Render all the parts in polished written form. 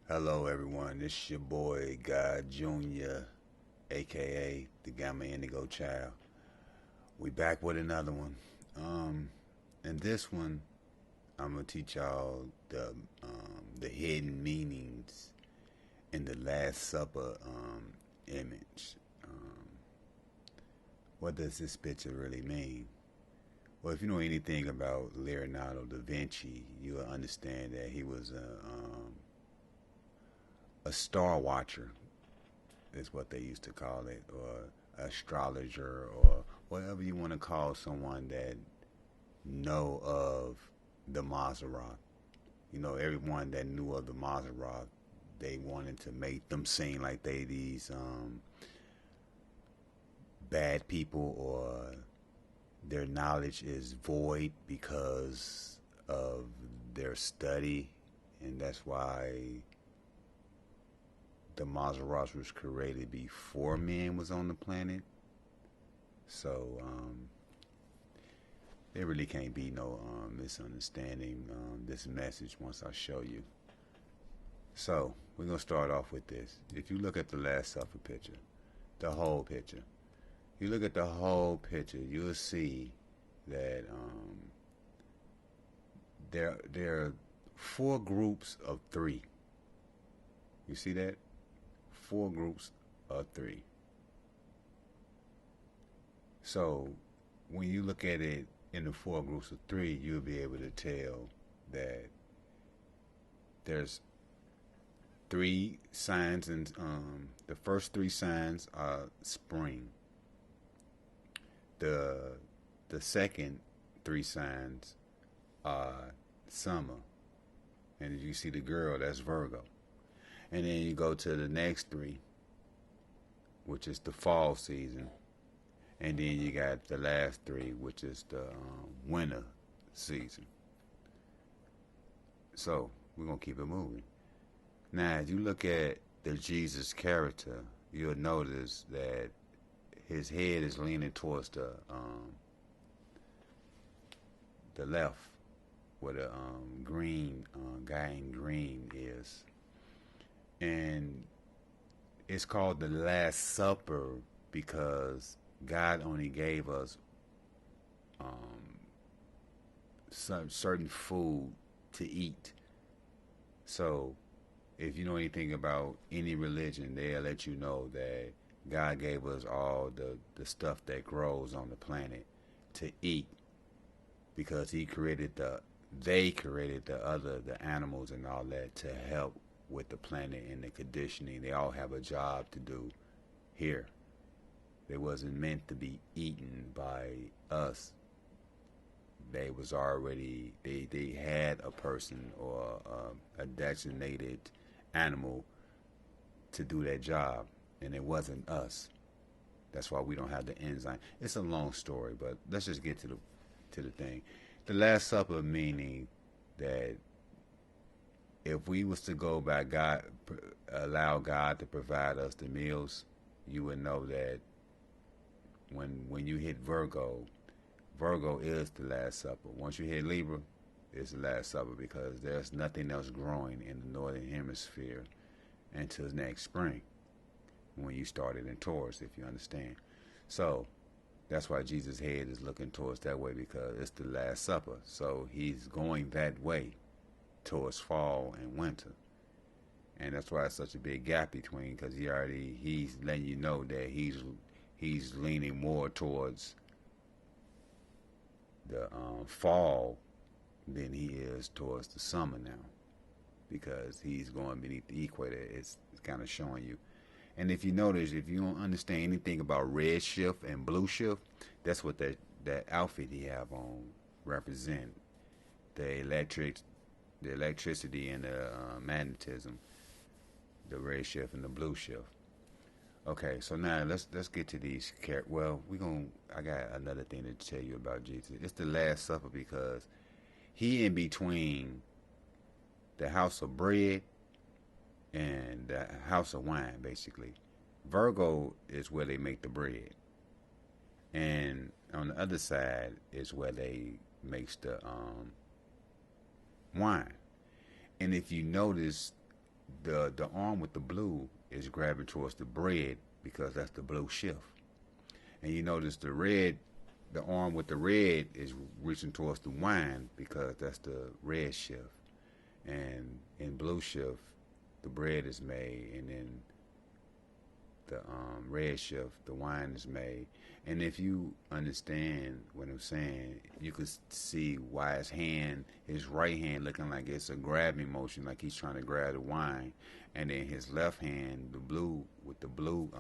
Hello, everyone. This is your boy, God Jr., aka the Gamma Indigo Child. We back with another one. Um, and this one, I'm gonna teach y'all the hidden meanings in the Last Supper image. Um, what does this picture really mean? Well, if you know anything about Leonardo da Vinci, you'll understand that he was a star watcher is what they used to call it, or astrologer, or whatever you want to call someone that know of the Maserat. You know, everyone that knew of the Maserat, they wanted to make them seem like they these bad people, or their knowledge is void because of their study, and that's why the Maserat was created before man was on the planet. So there really can't be no misunderstanding this message once I show you. So we're gonna start off with this. If you look at the Last Supper picture, the whole picture, you look at the whole picture, you'll see that there are four groups of three. You see that? Four groups of three. So when you look at it in the four groups of three, you'll be able to tell that there's three signs, and the first three signs are spring. The second three signs are summer, and as you see the girl, that's Virgo. And then you go to the next three, which is the fall season, and then you got the last three, which is the winter season. So we're gonna keep it moving. Now, as you look at the Jesus character, you'll notice that his head is leaning towards the left, where the green guy in green is, and it's called the Last Supper because God only gave us some certain food to eat. So if you know anything about any religion, they'll let you know that God gave us all the stuff that grows on the planet to eat because they created the animals and all that to help with the planet and the conditioning. They all have a job to do here. They wasn't meant to be eaten by us. They was already they had a person or a designated animal to do that job, and it wasn't us. That's why we don't have the enzyme. It's a long story, but let's just get to the thing. The Last Supper meaning that if we was to go by God, allow God to provide us the meals, you would know that when you hit Virgo, Virgo is the Last Supper. Once you hit Libra, it's the Last Supper because there's nothing else growing in the northern hemisphere until next spring when you started in Taurus, if you understand. So that's why Jesus' head is looking towards that way because it's the Last Supper. So he's going that way towards fall and winter. And that's why it's such a big gap between because he's letting you know that he's leaning more towards the fall than he is towards the summer now because he's going beneath the equator. It's kind of showing you. And if you notice, if you don't understand anything about red shift and blue shift, that's what that outfit he have on represent the electricity and the magnetism, the red shift and the blue shift. Okay, so now let's get to these characters. Well, I got another thing to tell you about Jesus. It's the Last Supper because he in between the house of bread and the house of wine, basically. Virgo is where they make the bread, and on the other side is where they makes the wine. And if you notice, the arm with the blue is grabbing towards the bread because that's the blue shift. And you notice the arm with the red is reaching towards the wine because that's the red shift. And in blue shift, the bread is made, and then the red shift, the wine is made. And if you understand what I'm saying, you could see why his right hand looking like it's a grabbing motion, like he's trying to grab the wine. And then his left hand, the blue, with the blue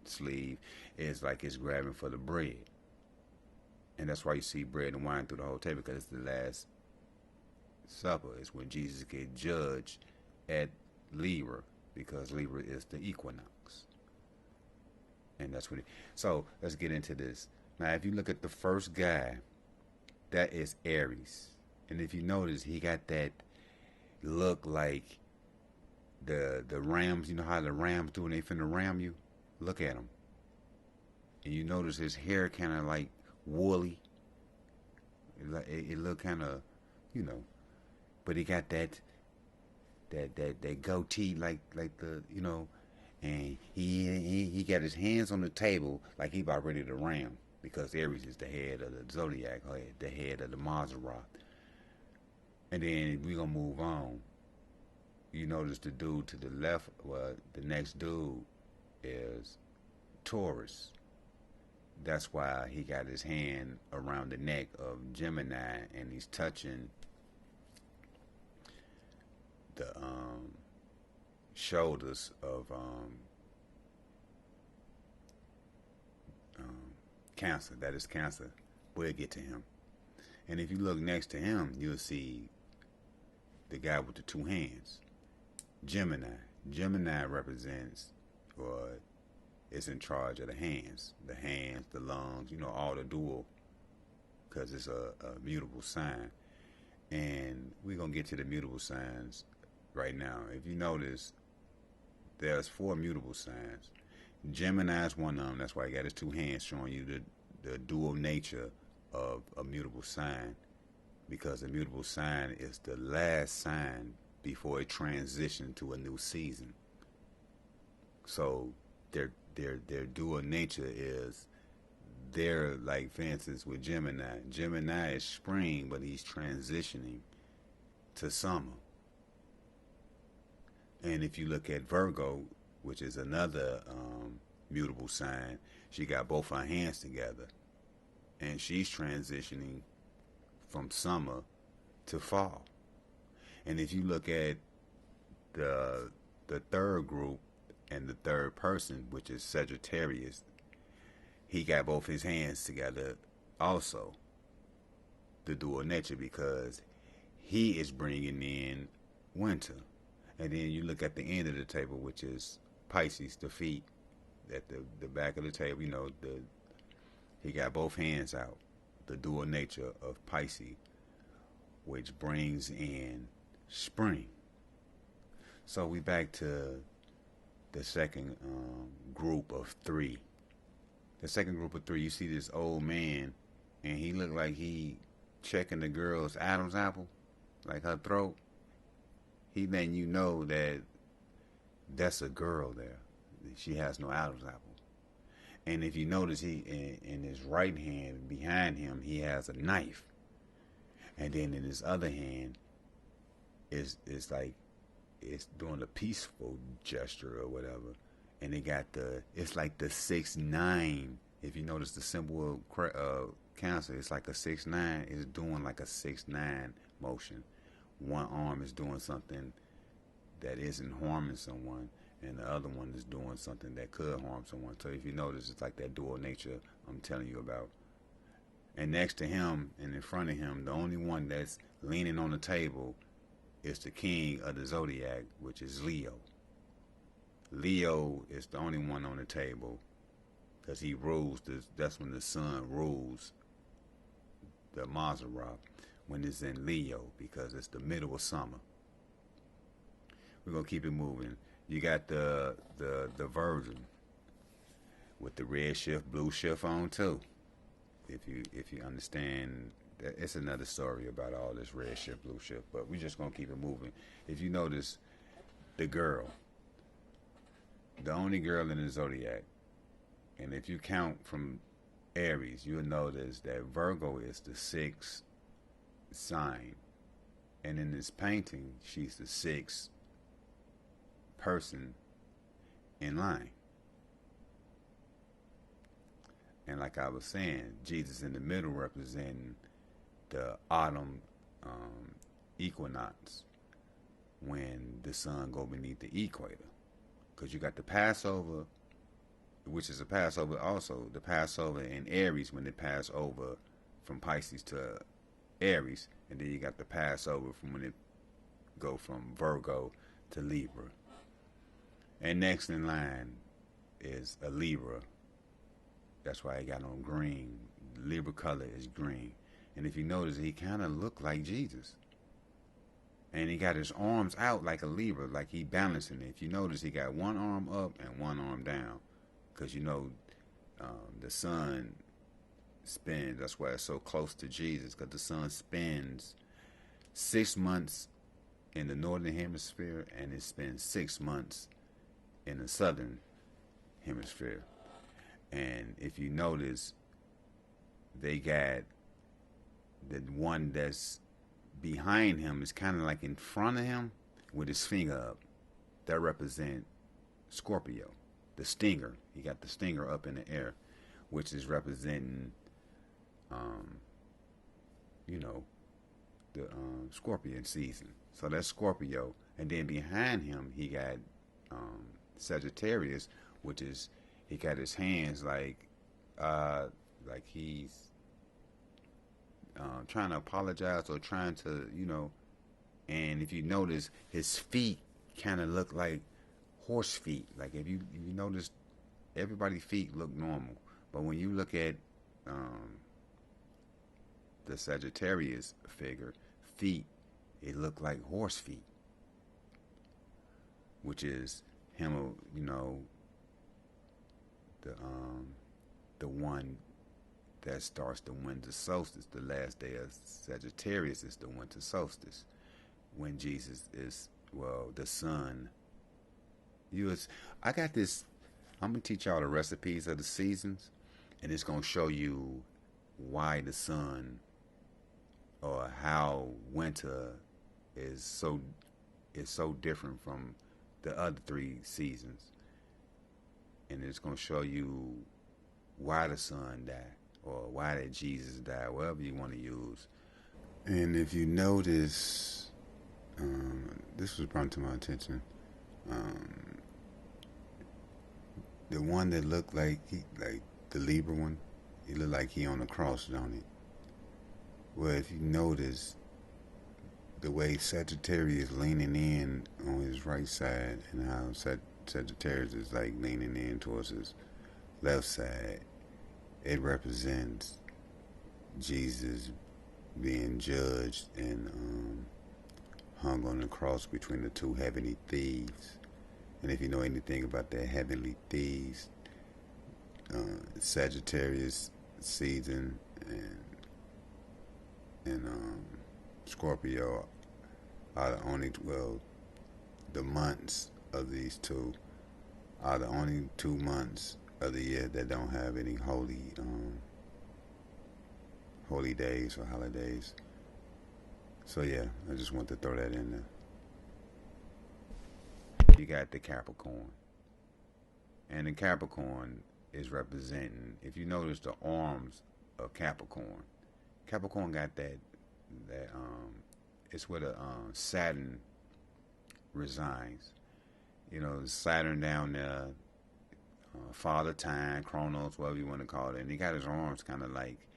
sleeve, is like it's grabbing for the bread. And that's why you see bread and wine through the whole table, because it's the Last Supper. It's when Jesus gets judged at Libra, because Libra is the equinox. And that's what so let's get into this. Now, if you look at the first guy, that is Aries. And if you notice, he got that look like the rams. You know how the rams do when they finna ram you? Look at him. And you notice his hair kind of like woolly. It look kind of, but he got that goatee like the, and he got his hands on the table like he about ready to ram, because Aries is the head of the zodiac, the head of the Maserati. And then we gonna move on. You notice the dude to the left, the next dude is Taurus. That's why he got his hand around the neck of Gemini, and he's touching the shoulders of Cancer. That is Cancer. We'll get to him. And if you look next to him, you'll see the guy with the two hands, Gemini. Gemini represents, or is in charge of the hands, the lungs, all the dual, because it's a mutable sign. And we're going to get to the mutable signs right now. If you notice, there's 4 mutable signs. Gemini is one of them. That's why he got his two hands, showing you the dual nature of a mutable sign, because a mutable sign is the last sign before it transitions to a new season. So their dual nature is, they're like, for instance, with Gemini. Gemini is spring, but he's transitioning to summer. And if you look at Virgo, which is another mutable sign, she got both her hands together, and she's transitioning from summer to fall. And if you look at the third group and the third person, which is Sagittarius, he got both his hands together also, the dual nature, because he is bringing in winter. And then you look at the end of the table, which is Pisces, the feet, at the back of the table, he got both hands out, the dual nature of Pisces, which brings in spring. So we back to the second group of 3. The second group of 3, you see this old man, and he looked like he checking the girl's Adam's apple, like her throat. He letting you know that that's a girl there. She has no Adam's apple. And if you notice, he in his right hand behind him, he has a knife, and then in his other hand, it's like it's doing a peaceful gesture or whatever. And it's like the 6-9. If you notice the symbol of Cancer, it's like a 6-9. It's doing like a 6-9 motion. One arm is doing something that isn't harming someone, and the other one is doing something that could harm someone. So if you notice, it's like that dual nature I'm telling you about. And next to him and in front of him, the only one that's leaning on the table is the king of the zodiac, which is Leo. Leo is the only one on the table because he rules. That's when the sun rules the Maserati, when it's in Leo, because it's the middle of summer. We're gonna keep it moving. You got the Virgin with the red shift, blue shift on too. If you understand it's another story about all this red shift, blue shift. But we're just gonna keep it moving. If you notice, the girl, the only girl in the zodiac, and if you count from Aries, you'll notice that Virgo is the sixth sign, and in this painting, she's the sixth person in line. And like I was saying, Jesus in the middle representing the autumn equinox, when the sun go beneath the equator. Because you got the Passover, which is a Passover also, the Passover in Aries when they pass over from Pisces to Aries, and then you got the Passover from when it go from Virgo to Libra. And next in line is a Libra. That's why he got on green. Libra color is green. And if you notice, he kind of looked like Jesus. And he got his arms out like a Libra, like he balancing it. If you notice, he got one arm up and one arm down. Because the sun spins. That's why it's so close to Jesus. Because the sun spins 6 months in the northern hemisphere, and it spends 6 months in the southern hemisphere. And if you notice, they got the one that's behind him is kind of like in front of him with his finger up. That represent Scorpio, the stinger. He got the stinger up in the air, which is representing, the Scorpion season. So that's Scorpio. And then behind him, he got Sagittarius, which is, he got his hands like he's trying to apologize or trying to, and if you notice, his feet kind of look like horse feet. Like if you notice, everybody's feet look normal, but when you look at the Sagittarius figure, feet, it look like horse feet, which is him, the one that starts the winter solstice. The last day of Sagittarius is the winter solstice, when Jesus is, the sun. I got this. I'm gonna teach y'all the recipes of the seasons, and it's gonna show you why the sun, or how winter is so different from the other 3 seasons, and it's gonna show you why the sun died, or why did Jesus die, whatever you want to use. And if you notice, this was brought to my attention, the one that looked like the Libra one, he looked like he on the cross, don't he? Well, if you notice, the way Sagittarius is leaning in on his right side, and how Sagittarius is like leaning in towards his left side, it represents Jesus being judged and hung on the cross between the 2 heavenly thieves. And if you know anything about that heavenly thieves, Sagittarius season and Scorpio are the only, the months of these 2 are the only 2 months of the year that don't have any holy days or holidays. So yeah, I just want to throw that in there. You got the Capricorn, and the Capricorn is representing, if you notice the arms of Capricorn got that it's where the Saturn resides. Saturn down there, Father Time, Chronos, whatever you want to call it, and he got his arms kind of like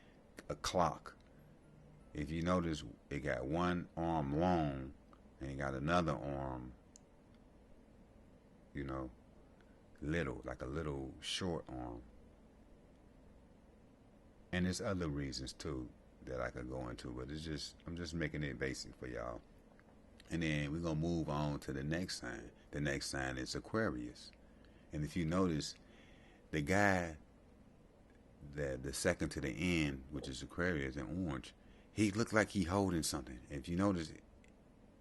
a clock. If you notice, it got one arm long, and he got another arm, little, like a little short arm. And there's other reasons too that I could go into, but I'm just making it basic for y'all. And then we're gonna move on to the next sign. The next sign is Aquarius. And if you notice, the guy that the second to the end, which is Aquarius in orange, he looked like he holding something. If you notice,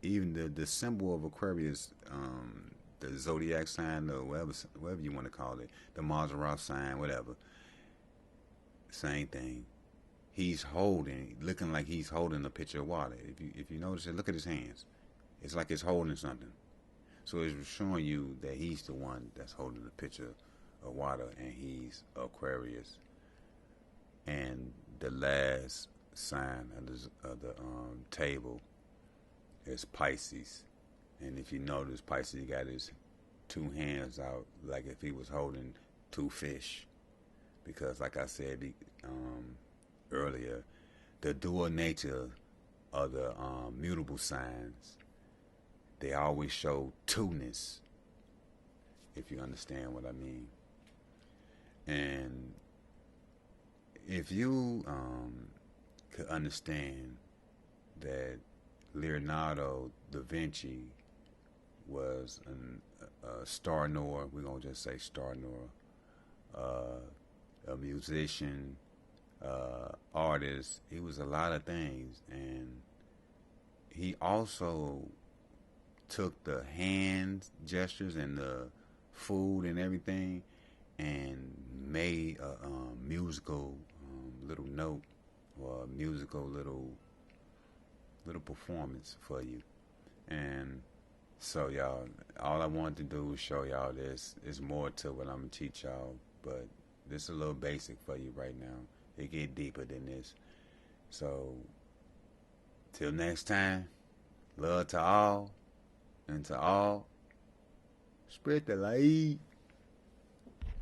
even the symbol of Aquarius, the zodiac sign, or whatever you want to call it, the Maseroth sign, whatever, same thing. He's holding, looking like he's holding a pitcher of water. If you notice it, look at his hands. It's like it's holding something. So it's showing you that he's the one that's holding the pitcher of water, and he's Aquarius. And the last sign of the table is Pisces. And if you notice, Pisces got his two hands out like if he was holding two fish. Because, like I said earlier, the dual nature of the mutable signs, they always show two-ness, if you understand what I mean. And if you could understand that Leonardo da Vinci was a star knower, we're going to just say star knower, a musician, artist. He was a lot of things, and he also took the hand gestures and the food and everything and made a musical little note, or a musical little performance for you. And so, y'all, all I wanted to do was show y'all this. There's more to what I'm going to teach y'all, but this is a little basic for you right now. It get deeper than this. So, till next time, love to all, and to all, spread the light.